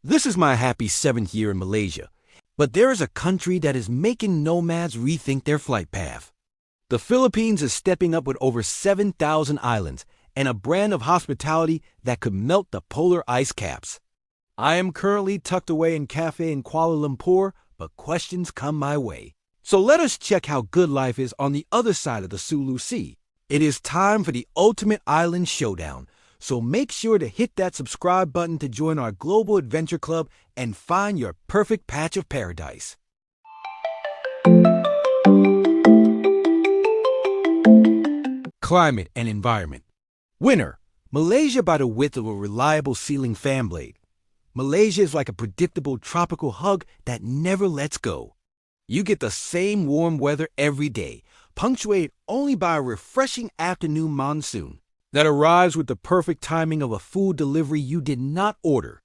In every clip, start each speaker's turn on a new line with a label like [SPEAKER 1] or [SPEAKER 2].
[SPEAKER 1] This is my happy 7th year in Malaysia, but there is a country that is making nomads rethink their flight path. The Philippines is stepping up with over 7,000 islands and a brand of hospitality that could melt the polar ice caps. I am currently tucked away in cafe in Kuala Lumpur, but questions come my way. So let us check how good life is on the other side of the Sulu Sea. It is time for the ultimate island showdown. So make sure to hit that subscribe button to join our global adventure club and find your perfect patch of paradise. Climate and environment. Winter. Malaysia by the width of a reliable ceiling fan blade. Malaysia is like a predictable tropical hug that never lets go. You get the same warm weather every day, punctuated only by a refreshing afternoon monsoon that arrives with the perfect timing of a food delivery you did not order.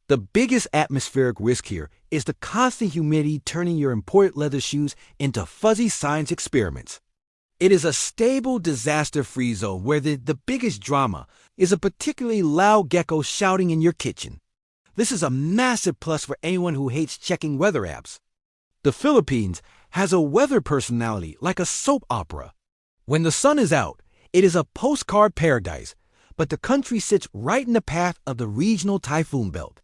[SPEAKER 1] The biggest atmospheric risk here is the constant humidity turning your imported leather shoes into fuzzy science experiments. It is a stable, disaster-free zone where the biggest drama is a particularly loud gecko shouting in your kitchen. This is a massive plus for anyone who hates checking weather apps. The Philippines has a weather personality like a soap opera. When the sun is out, it is a postcard paradise, but the country sits right in the path of the regional typhoon belt.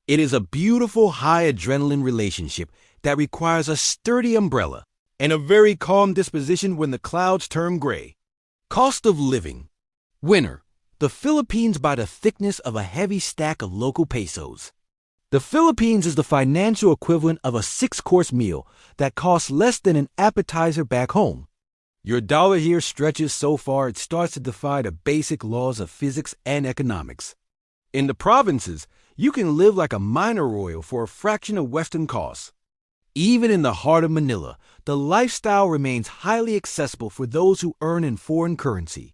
[SPEAKER 1] It is a beautiful high adrenaline relationship that requires a sturdy umbrella and a very calm disposition when the clouds turn gray. Cost of living. Winter. The Philippines by the thickness of a heavy stack of local pesos. The Philippines is the financial equivalent of a 6-course meal that costs less than an appetizer back home. Your dollar here stretches so far it starts to defy the basic laws of physics and economics. In the provinces, you can live like a minor royal for a fraction of Western costs. Even in the heart of Manila, the lifestyle remains highly accessible for those who earn in foreign currency.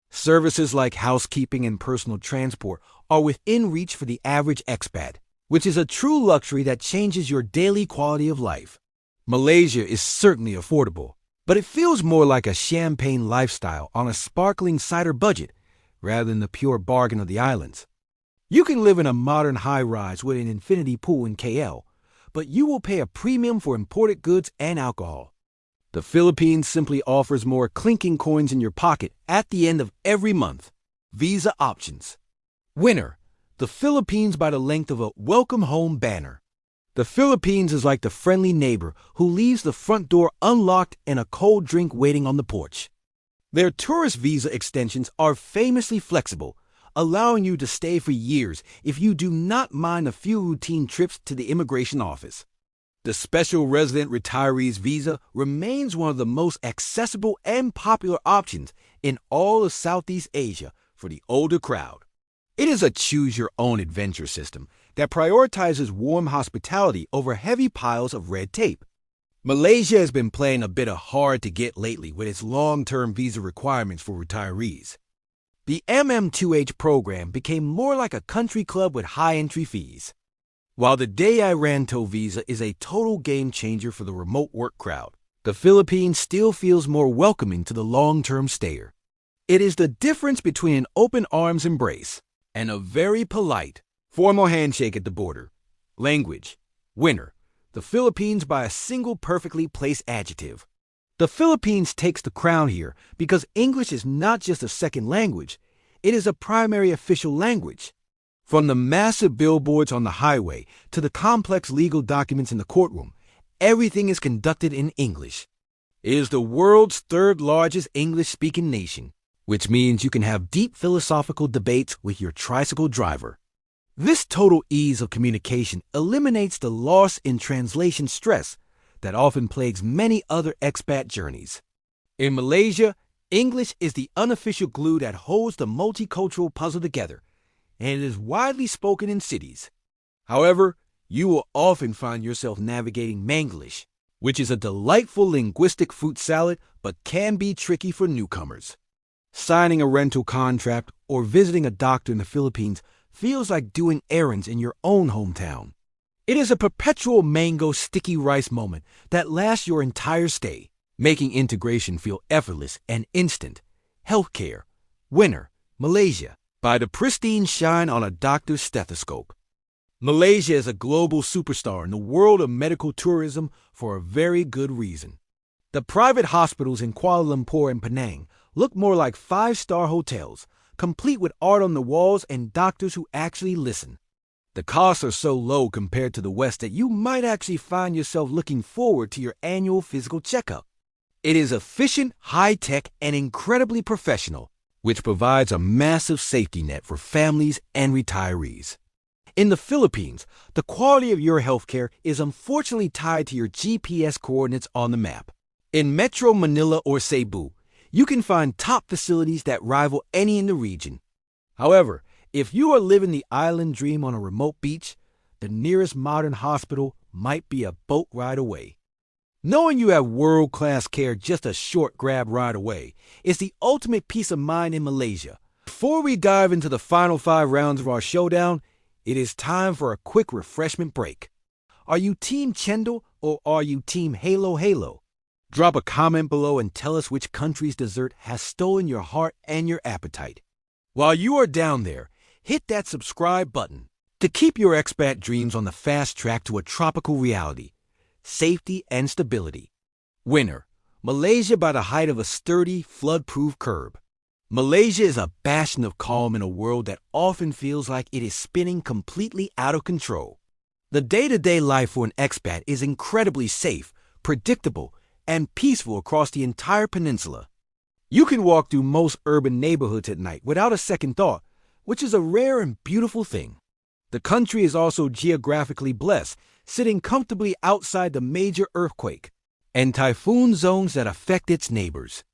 [SPEAKER 1] Services like housekeeping and personal transport are within reach for the average expat, which is a true luxury that changes your daily quality of life. Malaysia is certainly affordable, but it feels more like a champagne lifestyle on a sparkling cider budget rather than the pure bargain of the islands. You can live in a modern high-rise with an infinity pool in KL, but you will pay a premium for imported goods and alcohol. The Philippines simply offers more clinking coins in your pocket at the end of every month. Visa options. Winter. The Philippines by the length of a welcome home banner. The Philippines is like the friendly neighbor who leaves the front door unlocked and a cold drink waiting on the porch. Their tourist visa extensions are famously flexible, allowing you to stay for years if you do not mind a few routine trips to the immigration office. The Special Resident Retirees Visa remains one of the most accessible and popular options in all of Southeast Asia for the older crowd. It is a choose-your-own-adventure system that prioritizes warm hospitality over heavy piles of red tape. Malaysia has been playing a bit of hard to get lately with its long-term visa requirements for retirees. The MM2H program became more like a country club with high entry fees. While the Day Iranto visa is a total game changer for the remote work crowd, the Philippines still feels more welcoming to the long-term stayer. It is the difference between an open arms embrace and a very polite, formal handshake at the border. Language. Winter. The Philippines by a single perfectly placed adjective. The Philippines takes the crown here because English is not just a second language, it is a primary official language. From the massive billboards on the highway to the complex legal documents in the courtroom, everything is conducted in English. It is the world's third largest English-speaking nation, which means you can have deep philosophical debates with your tricycle driver. This total ease of communication eliminates the loss in translation stress that often plagues many other expat journeys. In Malaysia, English is the unofficial glue that holds the multicultural puzzle together, and it is widely spoken in cities. However, you will often find yourself navigating Manglish, which is a delightful linguistic fruit salad but can be tricky for newcomers. Signing a rental contract or visiting a doctor in the Philippines feels like doing errands in your own hometown. It is a perpetual mango sticky rice moment that lasts your entire stay, making integration feel effortless and instant. Healthcare. Winter. Malaysia. By the pristine shine on a doctor's stethoscope. Malaysia is a global superstar in the world of medical tourism for a very good reason. The private hospitals in Kuala Lumpur and Penang look more like five-star hotels, complete with art on the walls and doctors who actually listen. The costs are so low compared to the West that you might actually find yourself looking forward to your annual physical checkup. It is efficient, high-tech, and incredibly professional, which provides a massive safety net for families and retirees. In the Philippines, the quality of your healthcare is unfortunately tied to your GPS coordinates on the map. In Metro Manila or Cebu, you can find top facilities that rival any in the region. However, if you are living the island dream on a remote beach, the nearest modern hospital might be a boat ride away. Knowing you have world-class care just a short grab ride away is the ultimate peace of mind in Malaysia. Before we dive into the final 5 rounds of our showdown, it is time for a quick refreshment break. Are you Team Chendol or are you Team Halo Halo? Drop a comment below and tell us which country's dessert has stolen your heart and your appetite. While you are down there, hit that subscribe button to keep your expat dreams on the fast track to a tropical reality, safety and stability. Winner, Malaysia by the height of a sturdy, flood-proof curb. Malaysia is a bastion of calm in a world that often feels like it is spinning completely out of control. The day-to-day life for an expat is incredibly safe, predictable, and peaceful across the entire peninsula. You can walk through most urban neighborhoods at night without a second thought, which is a rare and beautiful thing. The country is also geographically blessed, sitting comfortably outside the major earthquake and typhoon zones that affect its neighbors.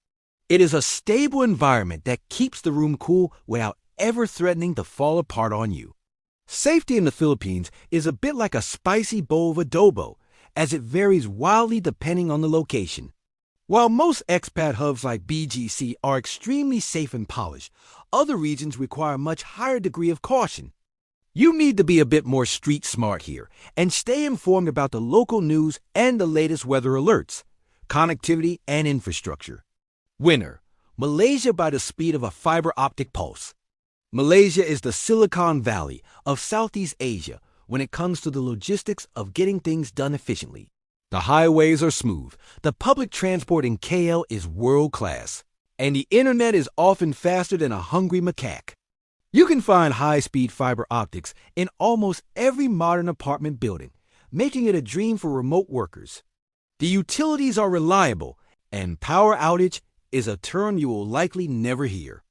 [SPEAKER 1] It is a stable environment that keeps the room cool without ever threatening to fall apart on you. Safety in the Philippines is a bit like a spicy bowl of adobo, as it varies wildly depending on the location. While most expat hubs like BGC are extremely safe and polished, other regions require a much higher degree of caution. You need to be a bit more street smart here and stay informed about the local news and the latest weather alerts, connectivity, and infrastructure. Winner, Malaysia by the speed of a fiber optic pulse. Malaysia is the Silicon Valley of Southeast Asia when it comes to the logistics of getting things done efficiently. The highways are smooth, the public transport in KL is world-class, and the internet is often faster than a hungry macaque. You can find high-speed fiber optics in almost every modern apartment building, making it a dream for remote workers. The utilities are reliable, and power outage is a term you will likely never hear.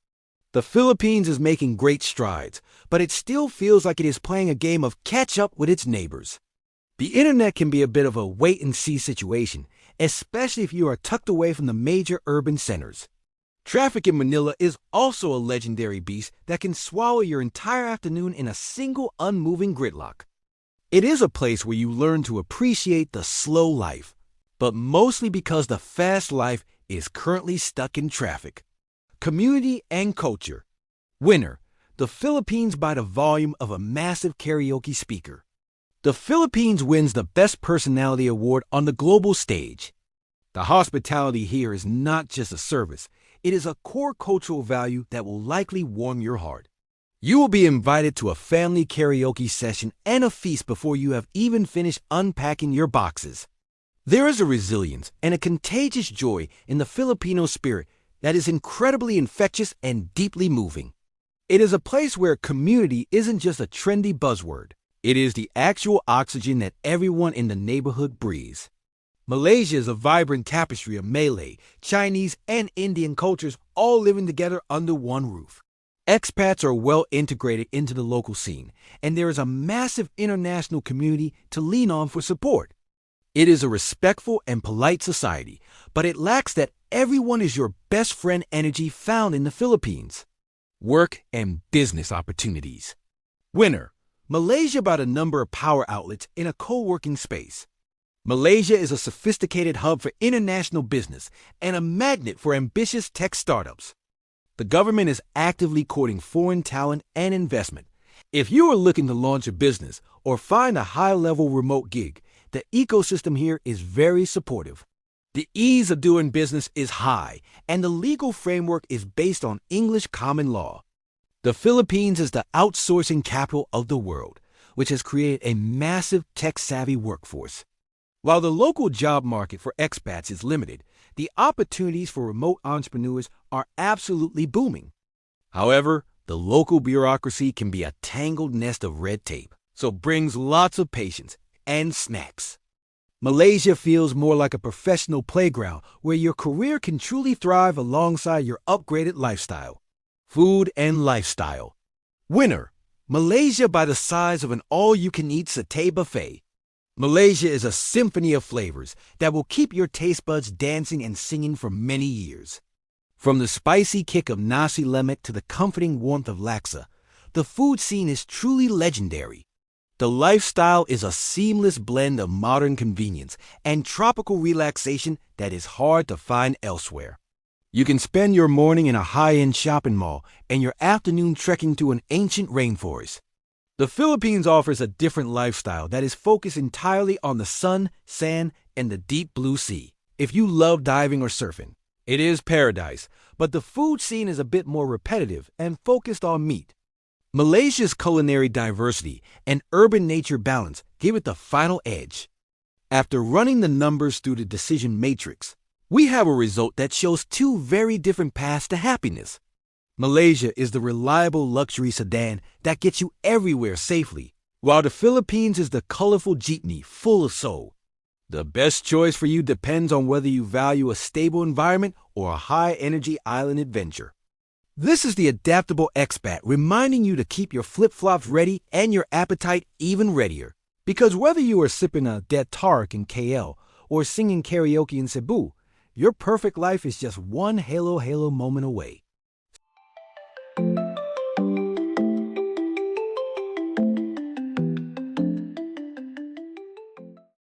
[SPEAKER 1] The Philippines is making great strides, but it still feels like it is playing a game of catch-up with its neighbors. The internet can be a bit of a wait-and-see situation, especially if you are tucked away from the major urban centers. Traffic in Manila is also a legendary beast that can swallow your entire afternoon in a single unmoving gridlock. It is a place where you learn to appreciate the slow life, but mostly because the fast life is currently stuck in traffic. Community and culture. Winner, the Philippines by the volume of a massive karaoke speaker. The Philippines wins the Best Personality Award on the global stage. The hospitality here is not just a service, it is a core cultural value that will likely warm your heart. You will be invited to a family karaoke session and a feast before you have even finished unpacking your boxes. There is a resilience and a contagious joy in the Filipino spirit that is incredibly infectious and deeply moving. It is a place where community isn't just a trendy buzzword. It is the actual oxygen that everyone in the neighborhood breathes. Malaysia is a vibrant tapestry of Malay, Chinese, and Indian cultures all living together under one roof. Expats are well integrated into the local scene, and there is a massive international community to lean on for support. It is a respectful and polite society, but it lacks that everyone is your best friend energy found in the Philippines. Work and business opportunities. Winner, Malaysia by the number of power outlets in a co-working space. Malaysia is a sophisticated hub for international business and a magnet for ambitious tech startups. The government is actively courting foreign talent and investment. If you are looking to launch a business or find a high-level remote gig, the ecosystem here is very supportive. The ease of doing business is high, and the legal framework is based on English common law. The Philippines is the outsourcing capital of the world, which has created a massive tech-savvy workforce. While the local job market for expats is limited, the opportunities for remote entrepreneurs are absolutely booming. However, the local bureaucracy can be a tangled nest of red tape, so brings lots of patience and snacks. Malaysia feels more like a professional playground where your career can truly thrive alongside your upgraded lifestyle. Food and lifestyle. Winner: Malaysia by the size of an all-you-can-eat satay buffet. Malaysia is a symphony of flavors that will keep your taste buds dancing and singing for many years. From the spicy kick of nasi lemak to the comforting warmth of laksa, the food scene is truly legendary. The lifestyle is a seamless blend of modern convenience and tropical relaxation that is hard to find elsewhere. You can spend your morning in a high-end shopping mall and your afternoon trekking through an ancient rainforest. The Philippines offers a different lifestyle that is focused entirely on the sun, sand, and the deep blue sea. If you love diving or surfing, it is paradise, but the food scene is a bit more repetitive and focused on meat. Malaysia's culinary diversity and urban nature balance give it the final edge. After running the numbers through the decision matrix, we have a result that shows two very different paths to happiness. Malaysia is the reliable luxury sedan that gets you everywhere safely, while the Philippines is the colorful jeepney full of soul. The best choice for you depends on whether you value a stable environment or a high-energy island adventure. This is the adaptable expat reminding you to keep your flip-flops ready and your appetite even readier. Because whether you are sipping a Det Tark in KL or singing karaoke in Cebu, your perfect life is just one halo moment away.